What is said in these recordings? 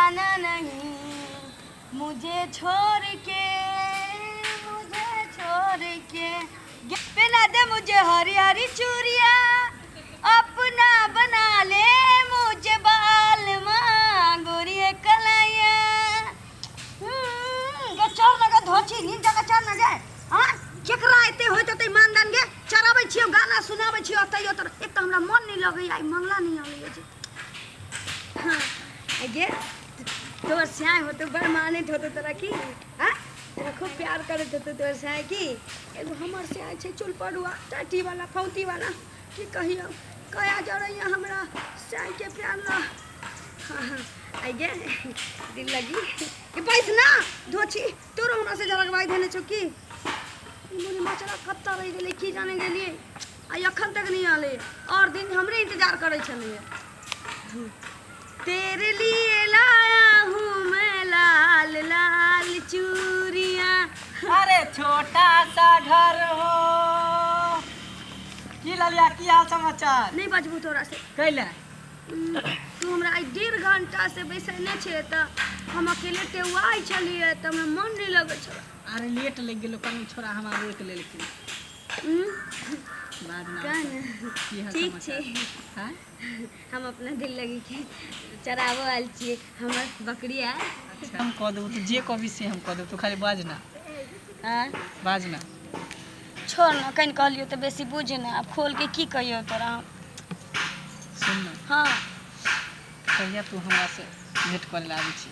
जाना नहीं मुझे छोड़ के पहना दे मुझे हरी हरी चूड़िया अपना बना ले मुझे बाल माँ गोरी कलाइया चल लगा धोची नींद जगह चल न जाए हां केकरा एते होय त ईमानदान गे चराबै छियो गाना सुनाबै छियो तइयो त एक त हमरा मन नहीं लगै आई मंगला नहीं आलै जे हां गे तोर स्याय हो तो बड़ मानित हो तो तोरा की हां तोरा खूब प्यार करत हो तो तोर स्याय की एगो हमर स्याय छै चुल पड़ुआ टाटी वाला फौती वाला की कहियो कया जरैया हमरा स्याय के प्यार ना हां आई गे दिल लगी कि पैस ना धोची तोरो हमरा से जरगवाई देने छौ की मुनी मचरा कत्ता रह गेलै की जाने गेलिए आई अखन तक नहीं आले और दिन हमरे इंतजार करे छलिए तेरे लिए लाया हूँ मैं लाल लाल चूड़ियाँ। अरे छोटा सा घर हो की ललिया की हाल समाचार नहीं बजबू तोरा से कैले तू हमरा आई 1.5 घंटा से बैसने छे त हम अकेले टेवाई छलिए त हमरा मन नहीं लगे छ। अरे लेट लग गेलो कनी छोरा हमरा रोक लेलखिन बाद में की हाल ठीक समाचार छे हां हम अपना दिल लगी के चरावो आल छिए हमर बकरी है। अच्छा हम कह देबो तो जे कभी से हम कह देबो तो खाली बाज ना हां बाज ना छोड़ ना कहीं कहलियो तो बेसी बुझ ना अब खोल के की कहियो तोरा सुन ना हां कहिया तू हमरा से भेंट करे आबै छी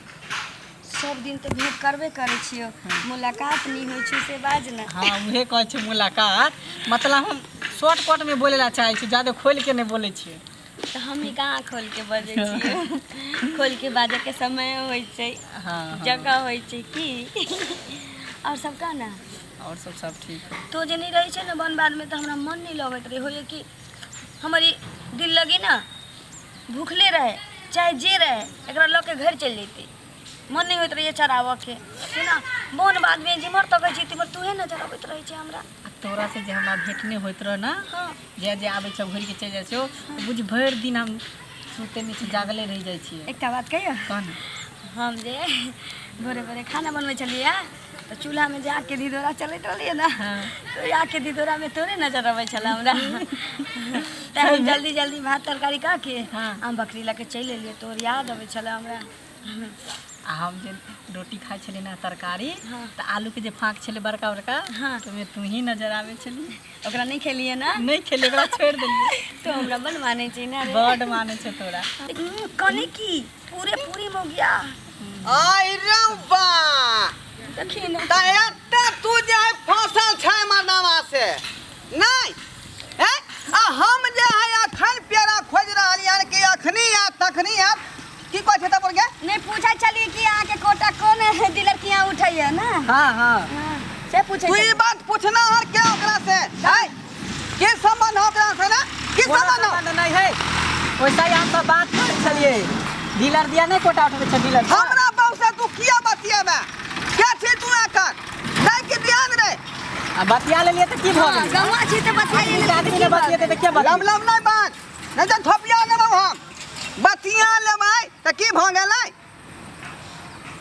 सब दिन तो भेंट करबे करे छियो मुलाकात नहीं होय छै से बाज ना। हां उहे कहै छै मुलाकात मतलब हम शॉर्टकट में बोले ला चाहे छी ज्यादा खोल के नहीं बोले छी तो हम ही कहाँ खोल के बजे छियो खोल के बाजे के समय होय छै हां जगह होय छै की और सब का ना और सब ठीक है तो जे नहीं रही छै ना वन बाद में तो हमरा मन नहीं लगत रहे होय कि हमारी दिल लगी ना भूखले रहे चाहे जे रहे एकरा ल के घर चल जैते मन नहीं होत रहे चरावा के ना बोन बाद में जिमर तो गई थी तू है ना चरावत रही छै हमरा तोरा से जे हमरा भेंट नहीं होत रह ना हां जे आबै छ घुर के चल जाय छो बुझ भर दिन हम सुते में से जागले रह जाय छी। एकटा बात कहियो कौन हम जे भोरे भोरे खाना बनबै छलिए तो चूल्हा में जाके धिदोरा चलैत रहलिए ना तो आके धिदोरा में तोरे नजर आबै छला हमरा त हम जल्दी जल्दी भात तरकारी का के हम बकरी लेके चल एलिए तोर याद आबै छला हमरा हम जे रोटी खाइ छली ना तरकारी त आलू के जे फाँक छले बड़का बड़का तो में तू ही नजर आवे छली ओकरा नहीं खेलिए ना नहीं खेले ओकरा छोड़ देलिए तो हमरा बन माने छै ना रे बड माने छै तोरा कने की पूरी हो गया आई रंबा देखी ना त एत तू जे फसल छै मरदावा से नहीं है आ हम जे है अखन पेरा खोज रहलियन कि अखनी आ तखनी आ की कहै छै त बोल के नहीं पूछा चलिए कि यहाँ के कोटा कौन डीलर के यहाँ उठाइए ना हां हां से पूछे तू ई बात पूछना हर क्या ओकरा से है के संबंध हो ओकरा से ना की संबंध नहीं है वैसा ही हम सब बात करे छलिए डीलर दिया नहीं कोटा उठे छ डीलर हमरा बाऊ से तू किया बतियाबे क्या छै तू आकर दे के ध्यान रे आ बतिया लेलिए त की भ गेल गवा छी त बताइए आदमी ने बतियाते त के बतिया लम लम नहीं बात नहीं तो थपिया लेबो हम बतिया लेबै त की भ गेलै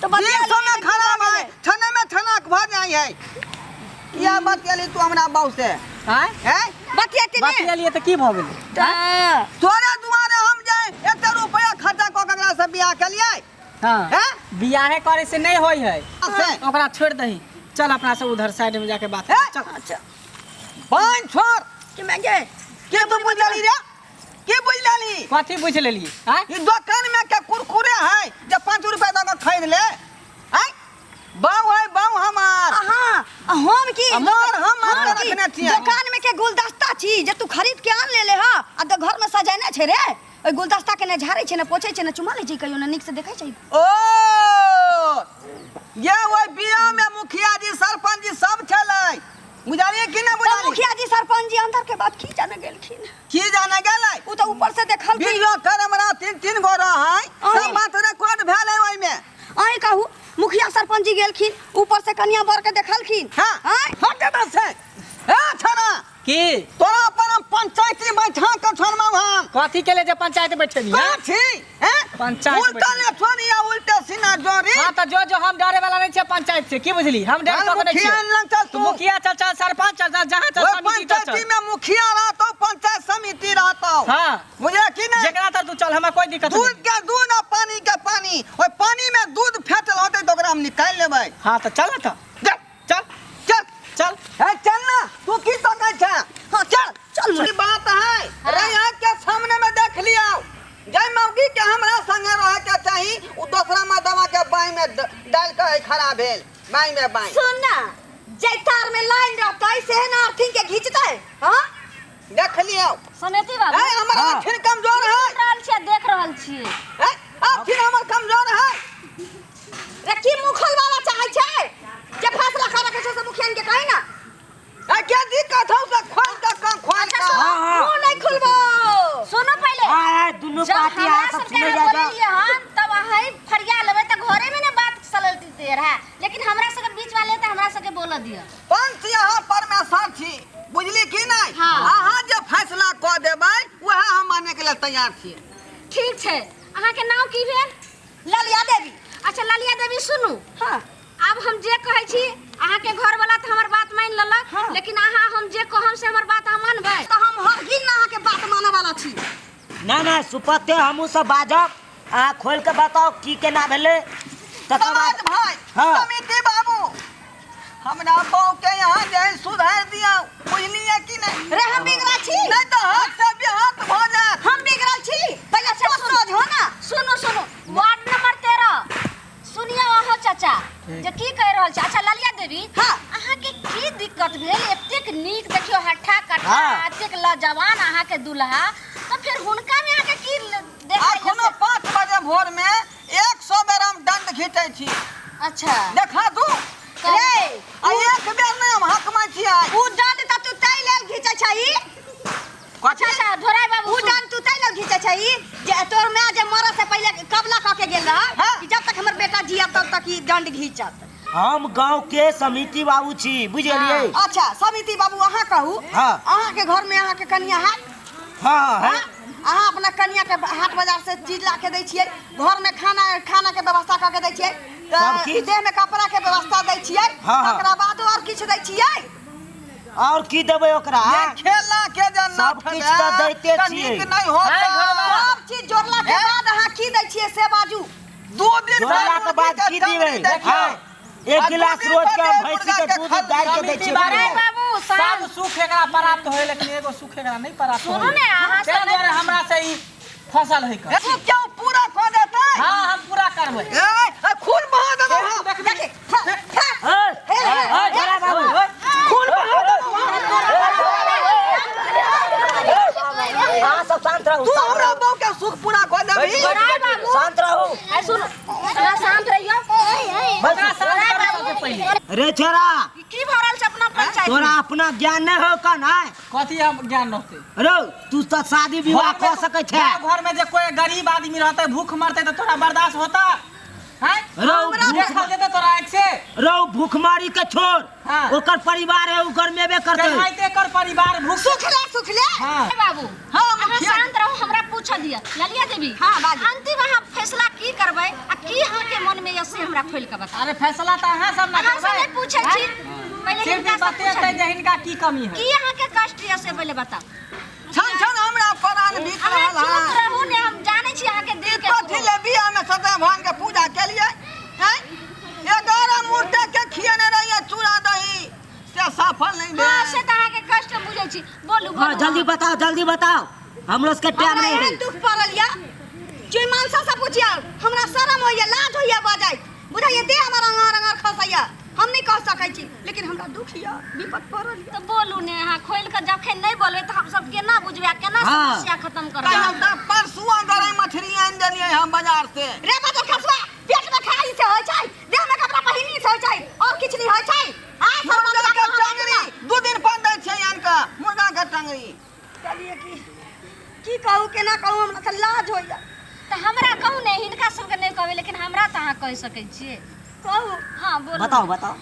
तो बतिया समय खराब है छने में छनक भ जाई है किया बतियाली तू हमरा बाऊ से हैं बतिया के बतिया लिए त की भ गेल तोरे दुआरे हम जाए एते रुपया खर्चा क ककरा से बियाह केलियै हां हैं बियाह करे से नहीं होई है से ओकरा छोड़ दही चल अपना से उधर साइड में जाके बात कर चल अच्छा पान छोड़ कि मैं गे के तू बुझली रे के बुझली कथी बुझ लेलिए हैं ई दुकान में के कुरकुरे है जे 5 रुपया द के खरीद ले हैं बाऊ है बाऊ हमार हां हम की हमार हम रखने छी दुकान में के गुलदस्ता छी जे तू खरीद के आन ले हा आ तो घर में सजाने छे रे ओइ गुलदस्ता के ने झाड़े छे ने पोछे छे ने चुमा ले छी कहियो ने निक से देखै छै ओ ये वो बिया में मुखिया जी सरपंच जी सब छलै बुझालिए कि ना बुझालिए मुखिया जी सरपंच जी अंदर के बात की जाने गेलखिन की जाने गेलै उ तो ऊपर से देखल की वीडियो कैमरा 3 गो रह है सब बात रिकॉर्ड भेलै ओइ में आई कहू मुखिया सरपंच जी गेलखिन ऊपर से कन्या बर के देखलखिन हां हट दे से ए छना की तोरा अपन पंचायती बैठा के छोड़बौ हम कथी के ले जे पंचायत बैठे नी हैं छी हैं पंचायत उल्टा ने छोड़िया उल्टा सीना जोरी हां तो जो हम डरे वाला नहीं छे पंचायत से की बुझली हम डर तो नहीं छे तू मुखिया चल सरपंच चल जहां चल समिति चल पंचायती में मुखिया रहतो पंचायत समिति रहतो हां मुझे की नहीं जेकरा तर तू चल हमरा कोई दिक्कत नहीं दूध के दूध और पानी के पानी ओए पानी में दूध फेटल होते तो ओकरा हम निकाल लेबै हां तो चल त चल चल चल चल है चल ना तू की सकै छ हां चल चल की बात है रैया के सामने में देख लिया जय मौगी के हमरा संगे रहे के चाही उ दूसरा मदवा के बाई में डाल के खड़ा भेल बाई में बाई सुन ना जैतार में लाइन रहतै से ना अर्थिंग के खींचतै हां देख लियो समिति बाबू है हमरा फिर कमजोर है देख रहल छियै है फिर हमर कमजोर है रे की मुखल वाला चाहै छै जे फैसला करे के छै से मुखिया के कहि ना है क्या दिक्कत हौ से खोल का मुंह नहीं खुलबो सुनो पहले हां दुनु पार्टी आ सब सुने जाता हम तब हई फरिया लेबै त घरे में ने बात चलती देर है लेकिन हमरा सके बीच वाले त हमरा सके बोल दियो पंच यहाँ परमेश्वर छी बुझली की नहीं हाँ। अहाँ जो फैसला क देबै वह हम माने के लिए तैयार छी ठीक छै अहाँ के नाम की भेल ललिया देवी अच्छा ललिया देवी सुनू हां अब हम जे कहै छी अहाँ के घर वाला त हमर बात मान लेलक हाँ। लेकिन अहाँ हम जे कहम से हमर बात अहाँ मानबै तो हम हरगिन ना के बात माने वाला छी ना सुपत्ते हमहू सब बाजब आ खोल के बताओ की केना भेले तकर समाज बाद भाई हाँ। समिति बाबू हमरा बहू के यहाँ जे सुधार दिया बुझलिए कि नहीं रे हम बिगड़ा छी नहीं तो हाथ से बिहात भ जात हम बिगड़ल छी पहले सोच हो ना सुनो वार्ड नंबर 13 सुनिए अहो चाचा जे की कह रहल छै अच्छा ललिया देवी हाँ। अहाँ के की दिक्कत भेल एतेक नीक देखियो हट्ठा कट्ठा हाँ। एतेक लाजवान अहाँ के दुल्हा तो फिर हुनका में अहाँ के की देखाई अखनो 5 बजे भोर में 100 बेर हम दंड खींचे छी अच्छा देखा तू रे आ एक बेर में हम हकमा छियै उ डांड त तू तै लेल घिचै छै अच्छा धोराई बाबू उ डांड तू तै लेल घिचै छै जे तोर मां जे मरे से पहले कबला क के गेल रह हाँ। कि जब तक हमर बेटा जिया तब तक ई डांड घिचत हम गांव के समिति बाबू छी बुझलिए अच्छा समिति बाबू अहाँ कहू हाँ। अहाँ के घर में अहाँ के कन्या है हां है अहाँ अपना कन्या के हाट बाजार से चीज ला के दै छियै घर में खाना के व्यवस्था क के दै छियै सब किछ? देह में कपड़ा के व्यवस्था दै छियै हाँ, हाँ। ओकरा बाद और किछ दै छियै और की देबै ओकरा ये खेला के जन्नत सब किछ त दैते छियै। नीक नहीं होता सब चीज जोड़ला के बाद अहाँ की दै छियै से बाजू 2 दिन जोड़ला के बाद की दिबै हां एक गिलास रोज के भैंसी के दूध डाल के दै छियै धोराई बाबू सब सुख एकरा प्राप्त होय लेकिन एगो सुख एकरा नहीं प्राप्त होय सुनू ने अहाँ तें दुआरे हमरा से ई फसल है कर तू क्यों पूरा कर देता है हां हम पूरा करबै ए खून बहा देबो हम देखे ए जरा बाबू खून बहा देबो हां सब शांत रहू तू हमरा बहू के सुख पूरा कर देबी धोराई बाबू शांत रहू ऐ सुनो अहाँ शांत रहियो बता शांत कर सबसे पहले रे छोरा की भरल छै अपना पंचायत तोरा अपना ज्ञान नहीं हो का ना कथी हम ज्ञान रहते रो तू तो शादी विवाह कर सकै छै घर में जे कोई गरीब आदमी रहते भूख मरते तो तोरा बर्दाश्त होता हैं रो देखा देते तोरा एक से रो भूखमारी के छोड़ हाँ। ओकर परिवार है ओकर मेबे करते कमाइते कर परिवार भूख सुखले हां बाबू हाँ, अहाँ मुखिया। शांत रहू हमरा पूछ दिया ललिया देवी हाँ, बाजू। अंतिम अहाँ फैसला की करबै आ की अहाँ के मन में ये से हमरा खोल के बता अरे फैसला तो अहाँ सब ना अहाँ से करबै नहीं पूछे छी पहले सिर्फ हिनका से बतेतै पूछे जे हिनका की कमी है की अहाँ के कष्ट ये से पहले बताओ छन छन हमरा प्राण बीत अहाँ रहल चुप है रहू ने हम जाने छी अहाँ के दिल के कथी ले बियाह में सत्य भगवान के पूजा के लिए हैं 11 मूर्ति के खियाने रहिए चूड़ा दही से सफल नहीं हां भेल से त अहाँ के कष्ट बुझै छी बोलू हां बोलू जल्दी बताओ हमरो के टाइम हमरा नहीं है एहन दुख पड़ल या जे मानसा से पूछिया हमरा शरम होइया लाज होइया बजाय बुझाइए दे हमरा रंगर खसैया हम नहीं कह सकै छी लेकिन हमरा दुख या विपत पड़ल या तो बोलू ने अहाँ खोल के जखन नहीं बोलबे त हम सब केना बुझबे केना हाँ। समस्या खत्म हम करब त परसुआ गरे मछली आन देलिए हम बाजार से रे बदल खसवा पेट में खाई से होय छै देह में कपड़ा पहिनी से होय छै और किछ नहीं होय छै आ मुर्गा के टंगरी 2 दिन पर दै छै आन के मुर्गा के टंगरी चलिए की कहू केना कहू हमरा त लाज होइया त हमरा कहू ने हिनका सबके नहीं कहबे लेकिन हमरा त अहाँ कह सकै छियै कहू हां बोलू बताओ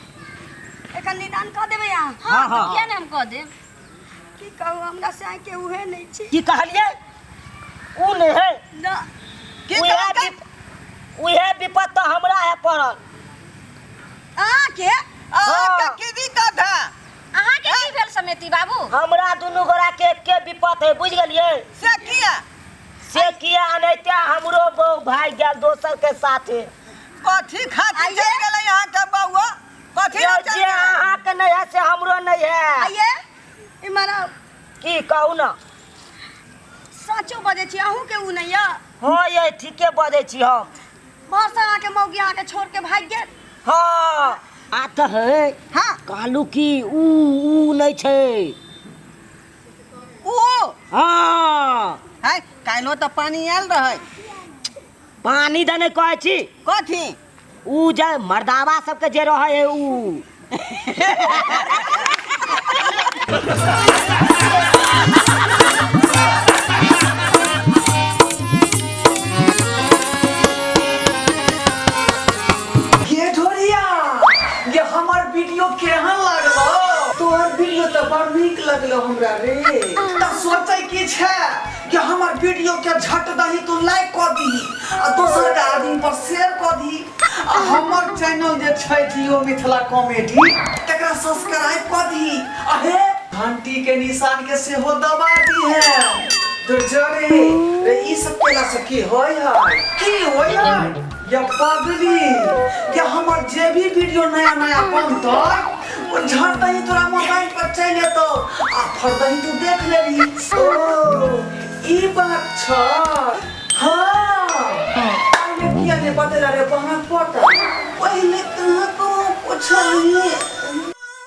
एखन निदान कह देबै अहाँ हां हाँ, किया ने हम कह देब की कहू हमरा से के उहे नहीं छी की कहलिए ऊ नहीं है ना की उहे कहलकै? उहे विपत तो हमरा है पड़ल के अहाँके की दिक्कत है? अहाँ के की भेल समेती बाबू? हमरा दुनू गोरा के एके विपत है, बुझ गेलिए? से किया? से किया अनैते हमरो बहू भाग गेल दोसर के साथे। कथी खातिर चल गेलै यहाँ के बउआ? कथी जे ले चल गेलै? अहाँ के नहीं है से हमरो नहीं है। आइए इमरा की कहू ना? साचो बजे छी अहू के उ नहीं है हाँ ये ठीके बजे छी हम। बरसा आके मौगी आके छोड़ के भाग गेल हाँ आ तो है। हाँ कहलू कि ऊ नहीं छे। ओ हाँ है काइलो तो पानी आयल रहे। पानी दने कहै छी कथी? ऊ जे मर्दावा सबके जे रहे है ऊ। ये ढोरिया ये हमार वीडियो केहन लागलो? तोहर वीडियो तो बड़ नीक लगलो हमरा रे। त सोचै की छै कि हमार वीडियो के झट दही तू लाइक क दी आ दोसर के आदमी पर शेयर क दी आ हमर चैनल जे छै जियो मिथिला कॉमेडी तकरा सब्सक्राइब क दी आ हे घंटी के निशान के सेहो दबा दी है। तो जरे रे ई सब केला से की होय है? की होय है? ये पगली ये हमार जे भी वीडियो नया नया बनतै वो झट दही तोरा मोबाइल पर चल एतो आ फर दही तू देख लेबी। ओ ई बात छ। हाँ पहले किया ने बतेला रे बहन पता पहले कहाँ को पूछलिए